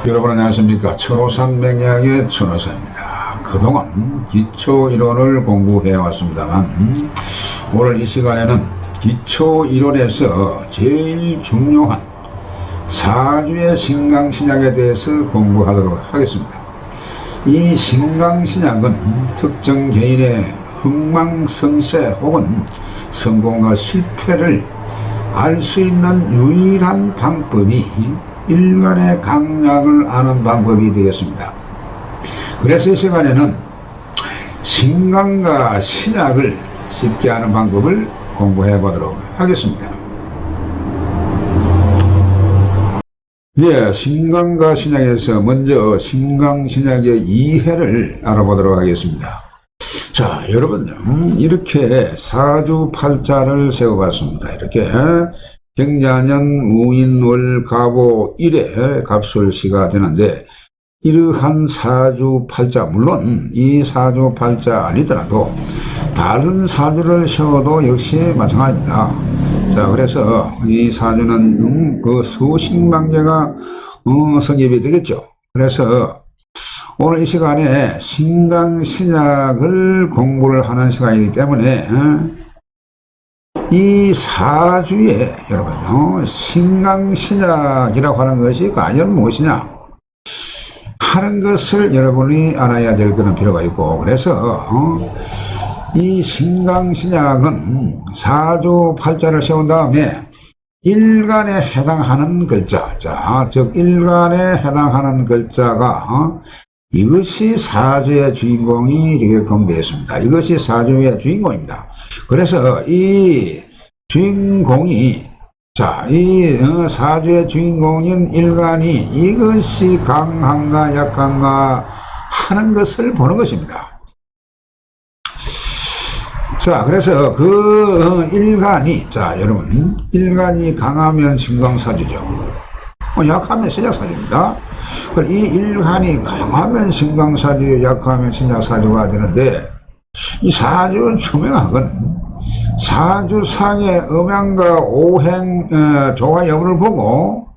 여러분 안녕하십니까. 천호산맥약의 천호사입니다. 그동안 기초이론을 공부해 왔습니다만 오늘 이 시간에는 기초이론에서 제일 중요한 사주의 신강신약에 대해서 공부하도록 하겠습니다. 이 신강신약은 특정 개인의 흥망성쇠 혹은 성공과 실패를 알 수 있는 유일한 방법이 일간의 강약을 아는 방법이 되겠습니다. 그래서 이 시간에는 신강과 신약을 쉽게 아는 방법을 공부해 보도록 하겠습니다. 예, 신강과 신약에서 먼저 신강신약의 이해를 알아보도록 하겠습니다. 자, 여러분, 이렇게 사주팔자를 세워봤습니다. 이렇게 경자년 무인월 갑오 일에 갑술시가 되는데, 이러한 사주팔자, 물론 이 사주팔자 아니더라도 다른 사주를 세워도 역시 마찬가지입니다. 자, 그래서 이 사주는 그 수십만 개가 성립이 되겠죠. 그래서 오늘 이 시간에 신강신약을 공부를 하는 시간이기 때문에 이 사주에 여러분 신강신약이라고 하는 것이 과연 무엇이냐 하는 것을 여러분이 알아야 될 그런 필요가 있고, 그래서 이 신강신약은 사주팔자를 세운 다음에 일간에 해당하는 글자, 자, 즉 일간에 해당하는 글자가 이것이 사주의 주인공이 되게끔 되었습니다. 이것이 사주의 주인공입니다. 그래서 이 주인공이, 자, 이 사주의 주인공인 일간이 이것이 강한가 약한가 하는 것을 보는 것입니다. 자, 그래서 그 일간이, 자, 여러분, 일간이 강하면 신강사주죠. 약하면 신약사주입니다. 이 일간이 강하면 신강사주, 약하면 신약사주가 되는데, 이 사주 초명학은 사주상의 음양과 오행, 조화 여부를 보고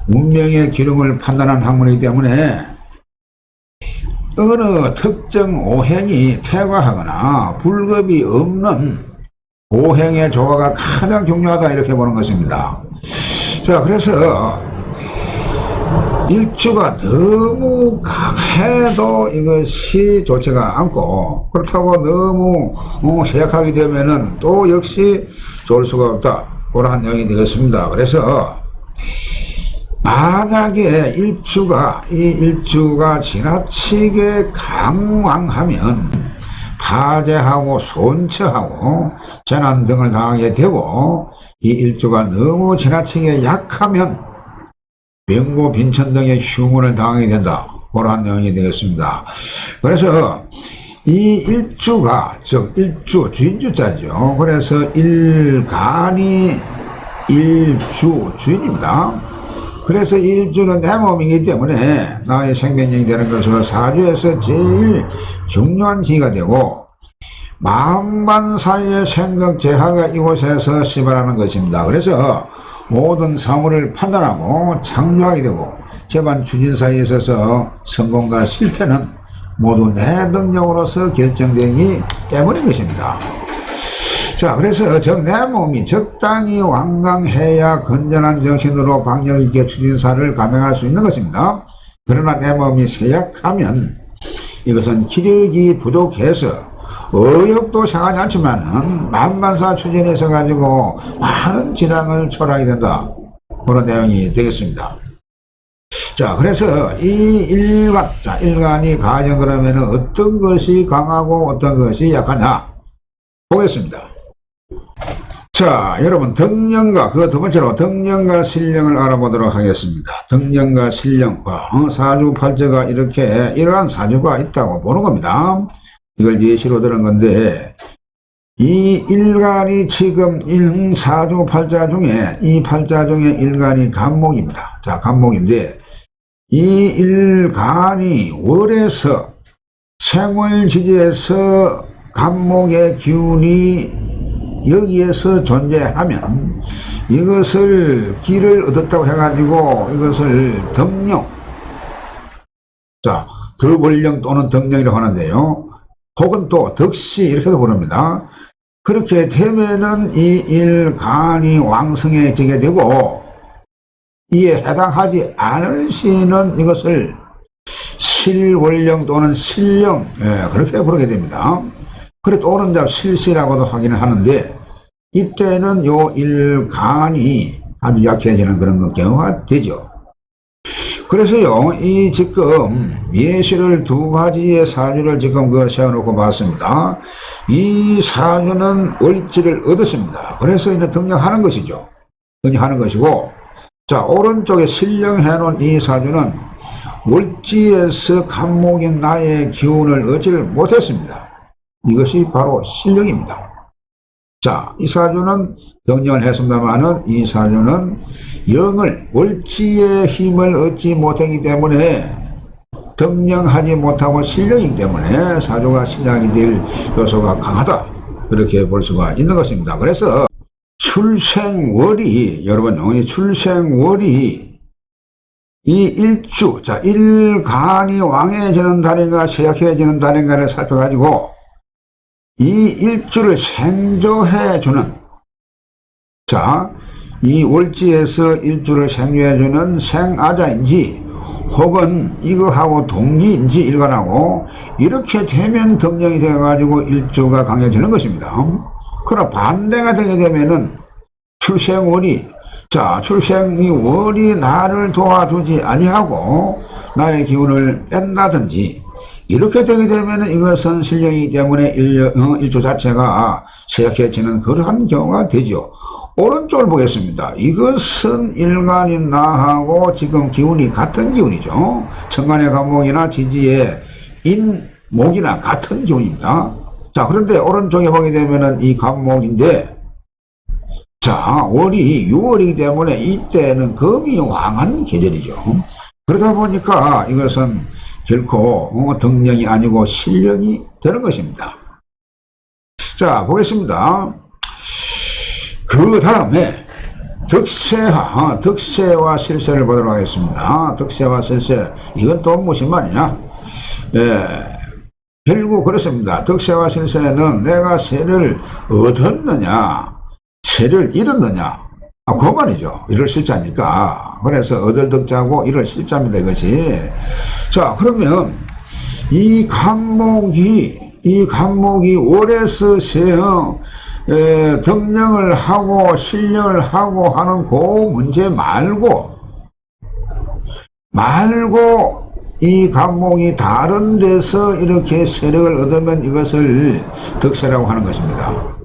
운명의 기름을 판단하는 학문이기 때문에 어느 특정 오행이 퇴과하거나 불급이 없는 오행의 조화가 가장 중요하다, 이렇게 보는 것입니다. 자, 그래서 일주가 너무 강해도 이것이 좋지가 않고, 그렇다고 너무 쇠약하게 되면은 또 역시 좋을 수가 없다, 그러한 내용이 되겠습니다. 그래서 만약에 이 일주가 지나치게 강왕하면 파재하고 손처하고 재난 등을 당하게 되고, 이 일주가 너무 지나치게 약하면 병고 빈천 등의 흉운을 당하게 된다, 그러한 내용이 되겠습니다. 그래서 이 일주가, 즉 일주, 주인주자죠. 그래서 일간이 일주 주인입니다. 그래서 일주는 내 몸이기 때문에 나의 생명력이 되는 것으로 사주에서 제일 중요한 지가 되고, 만반 사이의 생각 제하가 이곳에서 시발하는 것입니다. 그래서 모든 사물을 판단하고 창조하게 되고, 재반 추진 사이에 있어서 성공과 실패는 모두 내 능력으로서 결정되기 때문인 것입니다. 자, 그래서 내 몸이 적당히 완강해야 건전한 정신으로 방력 있게 추진사를 감행할 수 있는 것입니다. 그러나 내 몸이 쇠약하면 이것은 기력이 부족해서 의욕도 상하지 않지만 만반사 추진해서 가지고 많은 질량을 초래하게 된다, 그런 내용이 되겠습니다. 자, 그래서 이 일간, 자, 일간이 가정, 그러면은 어떤 것이 강하고 어떤 것이 약하냐 보겠습니다. 자, 여러분, 덕령과, 그 두 번째로 덕령과 신령을 알아보도록 하겠습니다. 덕령과 신령과 사주팔자가 이렇게 이러한 사주가 있다고 보는 겁니다. 이걸 예시로 들은 건데, 이 일간이 지금 사주팔자 중에, 이 팔자 중에 일간이 간목입니다. 자, 간목인데, 이 일간이 월에서 생월지지에서 간목의 기운이 여기에서 존재하면 이것을 기를 얻었다고 해가지고 이것을 덕령, 자, 덕월령 또는 덕령이라고 하는데요. 혹은 또 덕시 이렇게도 부릅니다. 그렇게 되면은 이 일간이 왕성해지게 되고 이에 해당하지 않을 시는 이것을 실월령 또는 실령, 그렇게 부르게 됩니다. 그래 또는 실시라고도 하기는 하는데 이때는 요 일간이 아주 약해지는 그런 경우가 되죠. 그래서요, 이 지금 예시를 두 가지의 사주를 지금 세워놓고 봤습니다. 이 사주는 월지를 얻었습니다. 그래서 이제 등령하는 것이죠. 등령하는 것이고, 자, 오른쪽에 실령해 놓은 이 사주는 월지에서 간목인 나의 기운을 얻지를 못했습니다. 이것이 바로 실령입니다. 자, 이 사주는 등령을 했습니다만은 이 사주는 영을 월지의 힘을 얻지 못하기 때문에 등령하지 못하고 실령이기 때문에 사주가 신약이 될 요소가 강하다, 그렇게 볼 수가 있는 것입니다. 그래서 출생월이, 여러분, 이 출생월이 이 일주, 자, 일간이 왕해지는 달인가 쇠약해지는 달인가를 살펴가지고 이 일주를 생조해주는, 자, 이 월지에서 일주를 생조해주는 생아자인지 혹은 이거하고 동기인지 일간하고 이렇게 되면 등령이 되어가지고 일주가 강해지는 것입니다. 그러나 반대가 되게 되면은 출생월이, 자, 출생이 월이 나를 도와주지 아니하고 나의 기운을 뺀다든지 이렇게 되게 되면 이것은 실령이기 때문에 일조 자체가 쇠약해지는 그러한 경우가 되죠. 오른쪽을 보겠습니다. 이것은 일간인 나하고 지금 기운이 같은 기운이죠. 천간의 간목이나 지지의 인목이나 같은 기운입니다. 자, 그런데 오른쪽에 보게 되면은 이 간목인데, 자, 월이 6월이기 때문에 이때는 금이 왕한 계절이죠. 그러다 보니까 이것은 결코 등령이 아니고 실령이 되는 것입니다. 자, 보겠습니다. 그 다음에 덕세와 실세를 보도록 하겠습니다. 덕세와 실세, 이건 또 무슨 말이냐? 결국 그렇습니다. 덕세와 실세는 내가 세를 얻었느냐 세를 잃었느냐, 그 말이죠. 이럴 실자니까. 그래서 얻을 덕자고 이럴 실자입니다, 이것이. 자, 그러면 이 간목이 월에서 등령을 하고 실령을 하고 하는 그 문제 말고 이 간목이 다른 데서 이렇게 세력을 얻으면 이것을 덕세라고 하는 것입니다.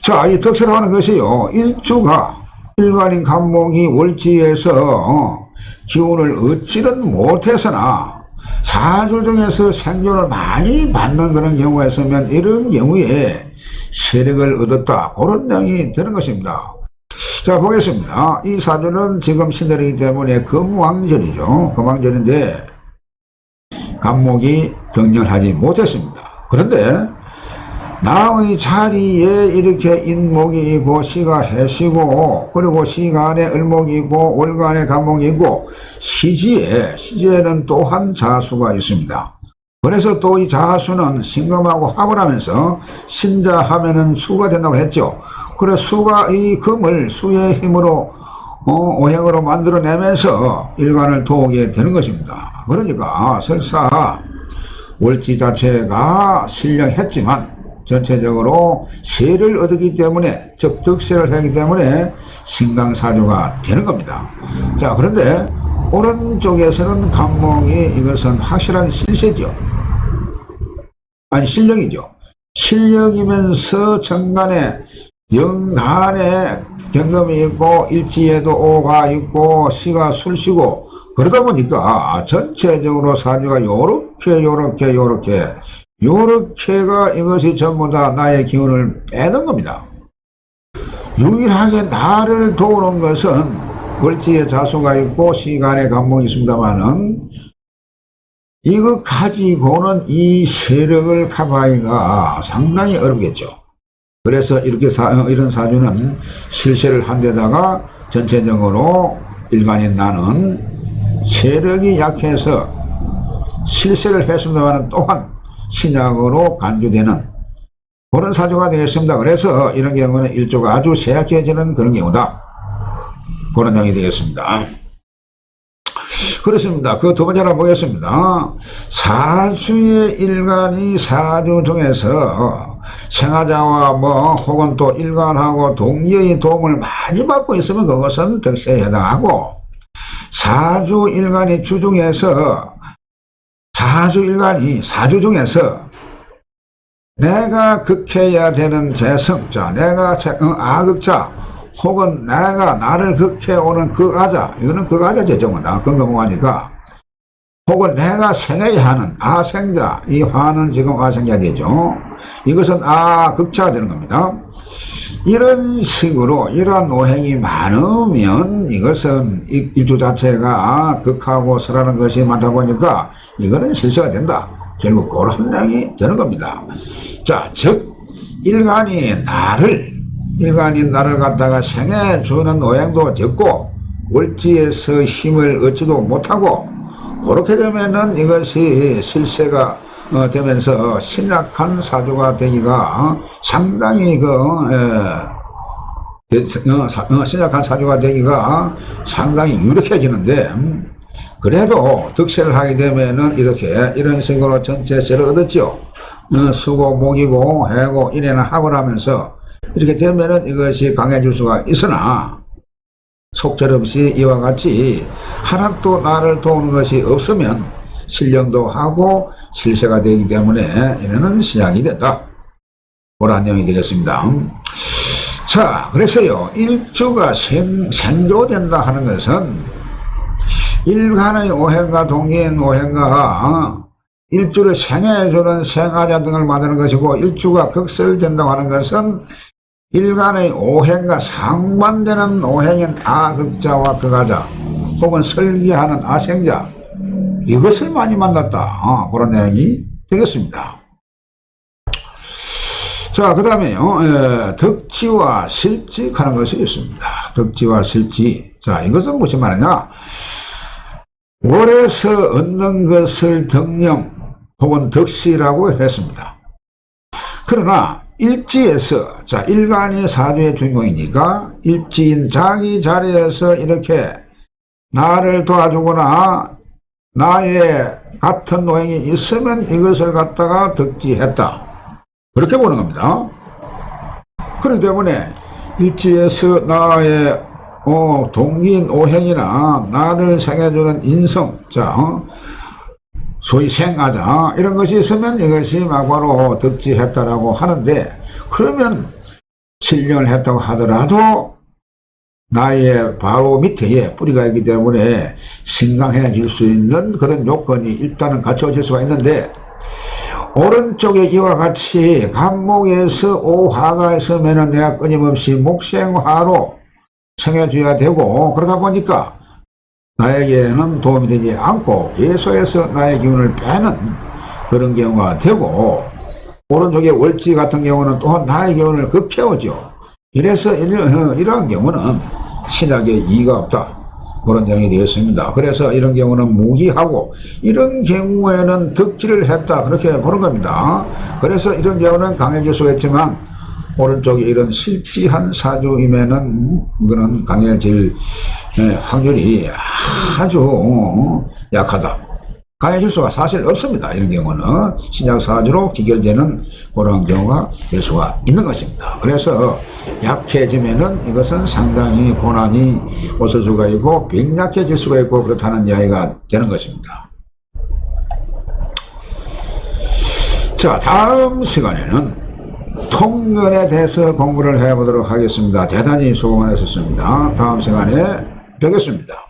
자, 이 덕세라고 하는 것이요, 일주가 일간인 간목이 월지에서 기운을 얻지는 못해서나 사주 중에서 생존을 많이 받는 그런 경우가 있으면 이런 경우에 세력을 얻었다, 그런 내용이 되는 것입니다. 자, 보겠습니다. 이 사주는 지금 신월이기 때문에 금왕절이죠. 금왕절인데 간목이 등령하지 못했습니다. 그런데 나의 자리에 이렇게 인목이 있고 시가 해시고 그리고 시간에 을목이 있고 월간에 간목이 있고 시지에는 또한 자수가 있습니다. 그래서 또 이 자수는 신금하고 합을 하면서 신자하면은 수가 된다고 했죠. 그래서 수가 이 금을 수의 힘으로 오행으로 만들어내면서 일간을 도우게 되는 것입니다. 그러니까 설사 월지 자체가 신령했지만 전체적으로 세를 얻었기 때문에, 즉 덕세를 하기 때문에 신강사주가 되는 겁니다. 자, 그런데 오른쪽에서는 간목이 이것은 확실한 실세죠. 아니, 실령이죠. 실령이면서 천간에 영간에 경금이 있고 일지에도 오가 있고 시가 술시고 그러다 보니까 전체적으로 사주가 요렇게가 이것이 전부 다 나의 기운을 빼는 겁니다. 유일하게 나를 도우는 것은 월지에 자수가 있고 시간에 간목이 있습니다만은 이거 가지고는 이 세력을 커버하기가 상당히 어렵겠죠. 그래서 이런 사주는 실세를 한 데다가 전체적으로 일간인 나는 세력이 약해서 실세를 했습니다만 또한 신약으로 간주되는 그런 사주가 되겠습니다. 그래서 이런 경우는 일조가 아주 쇠약해지는 그런 경우다. 그런 내용이 되겠습니다. 그렇습니다. 그 두 번째로 보겠습니다. 사주의 일간이 사주 중에서 생하자와 혹은 또 일간하고 동기의 도움을 많이 받고 있으면 그것은 덕세에 해당하고, 사주 일간이 주중에서 사주 중에서 내가 극해야 되는 재성자, 내가 악극자, 혹은 내가 나를 극해오는 극아자, 이거는 극아자죠, 전부 다. 건강하니까. 혹은 내가 생해야 하는 아생자, 이 화는 지금 아생자 되죠. 이것은 극자가 되는 겁니다. 이런 식으로 이러한 오행이 많으면 이것은 일주 자체가 극하고 설하는 것이 많다 보니까 이거는 실세가 된다. 결국 그런 내용이 되는 겁니다. 자, 즉 일간이 나를 갖다가 생해주는 오행도 적고 월지에서 힘을 얻지도 못하고, 그렇게 되면은 이것이 실세가 되면서 신약한 사주가 되기가 상당히 신약한 사주가 되기가 상당히 유력해지는데, 그래도 득세를 하게 되면은 이런 식으로 전체세를 얻었죠. 수고 목이고 해고 인해나 합을 하면서 이렇게 되면은 이것이 강해질 수가 있으나, 속절없이 이와 같이 하나도 나를 도우는 것이 없으면 실령도 하고 실세가 되기 때문에 이는 신약이 된다. 그런 내용이 되겠습니다. 자, 그래서요, 일주가 생조된다 하는 것은 일간의 오행과 동기인 오행과 일주를 생해주는 생하자 등을 만드는 것이고, 일주가 극설된다고 하는 것은 일간의 오행과 상반되는 오행인 아극자와 극하자, 혹은 설기하는 아생자, 이것을 많이 만났다. 그런 내용이 되겠습니다. 자, 그 다음에요, 덕지와 실지 하는 것이 있습니다. 덕지와 실지. 자, 이것은 무슨 말이냐? 월에서 얻는 것을 덕령 혹은 덕시라고 했습니다. 그러나 일지에서, 자, 일간이 사주의 주인공이니까 일지인 자기 자리에서 이렇게 나를 도와주거나 나의 같은 노행이 있으면 이것을 갖다가 덕지했다. 그렇게 보는 겁니다. 그렇기 때문에 일지에서 나의 동기인 오행이나 나를 생해주는 인성, 자, 소위 생하자, 이런 것이 있으면 이것이 막바로 덕지했다라고 하는데, 그러면 실령을 했다고 하더라도 나의 바로 밑에 뿌리가 있기 때문에 신강해질 수 있는 그런 요건이 일단은 갖춰질 수가 있는데, 오른쪽에 이와 같이 간목에서 오화가 있으면 내가 끊임없이 목생화로 생해줘야 되고, 그러다 보니까 나에게는 도움이 되지 않고 계속해서 나의 기운을 빼는 그런 경우가 되고, 오른쪽에 월지 같은 경우는 또한 나의 기운을 극해오죠. 이래서 이러한 경우는 신약에 이의가 없다. 그런 내용이 되었습니다. 그래서 이런 경우는 무기하고, 이런 경우에는 덕지를 했다. 그렇게 보는 겁니다. 그래서 이런 경우는 강해질 수가 있지만, 오른쪽에 이런 실지한 사주이면은 이거는 강해질 확률이 아주 약하다. 강해질 수가 사실 없습니다. 이런 경우는 신약 사주로 기결되는 그런 경우가 될 수가 있는 것입니다. 그래서 약해지면은 이것은 상당히 고난이 없을 수가 있고 병약해질 수가 있고 그렇다는 이야기가 되는 것입니다. 자, 다음 시간에는 통근에 대해서 공부를 해보도록 하겠습니다. 대단히 수고 많으셨습니다. 다음 시간에 뵙겠습니다.